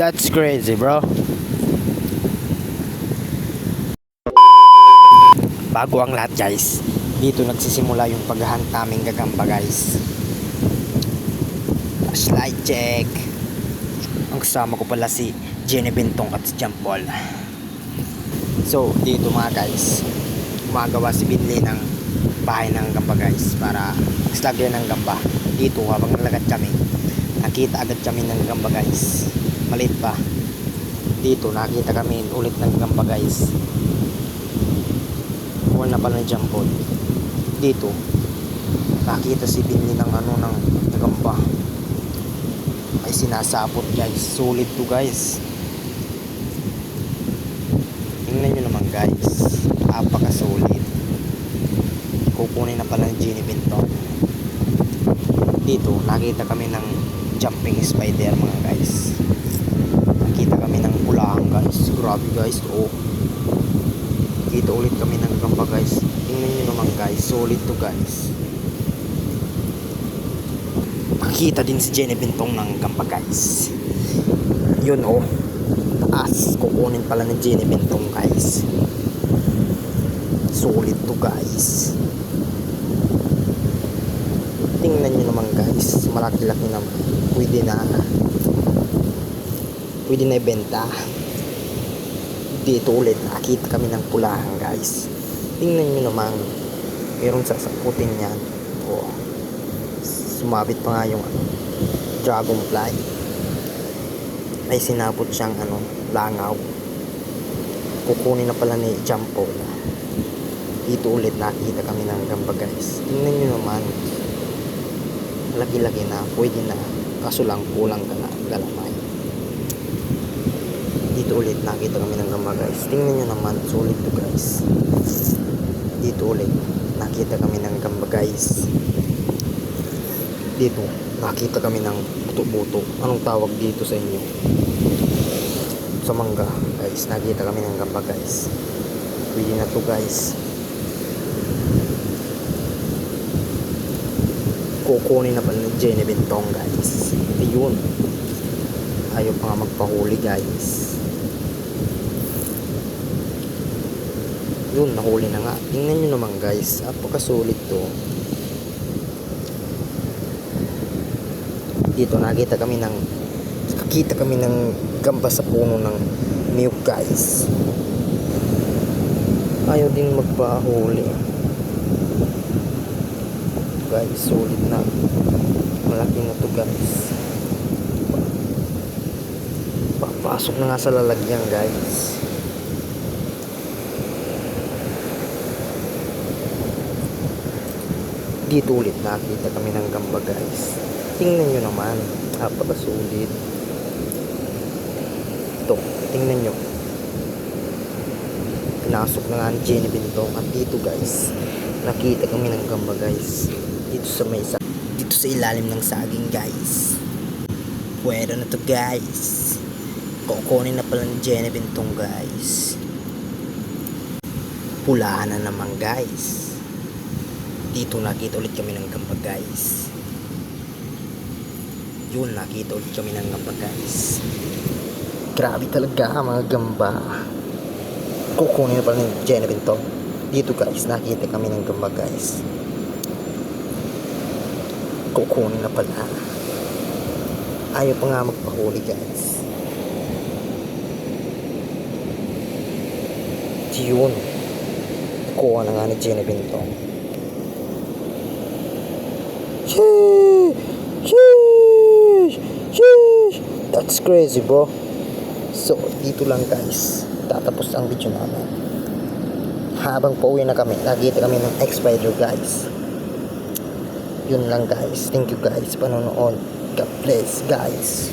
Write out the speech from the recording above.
That's crazy, bro. Bago ang lahat, guys, dito nagsisimula yung paghahunt naming gagamba, guys. Flashlight check. Ang kasama ko pala si Jenny Bentong at si Jump Ball. So dito mga guys, gumagawa si Binley ng bahay ng gamba, guys, para magslagyan ng gamba. Dito habang nalagad kami, nakita agad kami ng gamba, guys. Maliit pa. Dito nakita kami ulit ng gamba, guys. Wala na pala ng Jump Ball. Dito nakita si Binley ng ng gamba. Ay sinasapot, guys. Solid to, guys. Tingnan nyo naman, guys. Napaka-solid. Kukunin na pala ng Jenny Bentong. Dito nakita kami ng jumping spider, mga guys. Nakita kami ng pulang, guys. Grabe, guys. Oh. Dito ulit kami ng gamba, guys. Tingnan nyo naman, guys. Solid to, guys. Makita din si Jenny Bentong ng gamba, guys. Yun, oh. Taas. Kukunin pala ni Jenny Bentong, guys. Solid to, guys. Tingnan nyo naman, guys. Malaki-laki naman. Pwede na ibenta. Dito ulit nakita kami ng pulahan, guys. Tingnan nyo naman. Mayroong sasaputin yan. Oh. Sumabit pa nga yung dragonfly. Ay sinapot siyang langaw. Kukunin na pala ni Jump Ball. Dito ulit nakita kami ng gamba, guys. Tingnan nyo naman. Laki-laki na, pwede na, kaso lang kulang ka na galamay. Dito ulit nakita kami ng gamba, guys. Tingnan nyo naman, solid to, guys. Dito ulit nakita kami ng gamba, guys. Dito nakita kami ng buto-buto. Anong tawag dito sa inyo? Sa mangga, guys. Nakita kami ng gamba, guys. Pwede na to, guys. Kukunin na pala ng Jenny Bentong, guys. Ayun. Ayaw pa nga magpahuli, guys. Yun, nahuli na nga. Tingnan nyo naman, guys. Apakasulit to. Dito nakita kami ng gamba sa puno ng niyog, guys. Ayaw din magpahuli, guys. Solid na, malaki na to, guys. Papasok na nga sa lalagyan, guys. Dito ulit nakita kami ng gamba, guys. Tingnan nyo naman, napakasulit. Ito, tingnan nyo. Pinasok na nga ni Jenny Bentong. At dito, guys, nakita kami ng gamba, guys. Dito sa ilalim ng saging, guys. Pwede na to, guys. Kukunin na pala ni Jenny Bentong, guys. Pula na naman, guys. Dito nakita ulit kami ng gamba, guys. Yun, nakita ulit kami ng gamba, guys. Grabe talaga mga gamba. Kukunin na pala ni Jenny Bentong. Dito, guys, nakita kami ng gamba, guys. Kukunin na pala. Ayaw pa nga magpahuli, guys. Yun. Kuha na nga ni Jenny Bentong. Sheesh. That's crazy, bro. So, dito lang, guys, tatapos ang video namin. Habang pauwi na kami, nakita kami ng X-Spider, guys. Yun lang, guys. Thank you, guys, panonood. God bless, guys.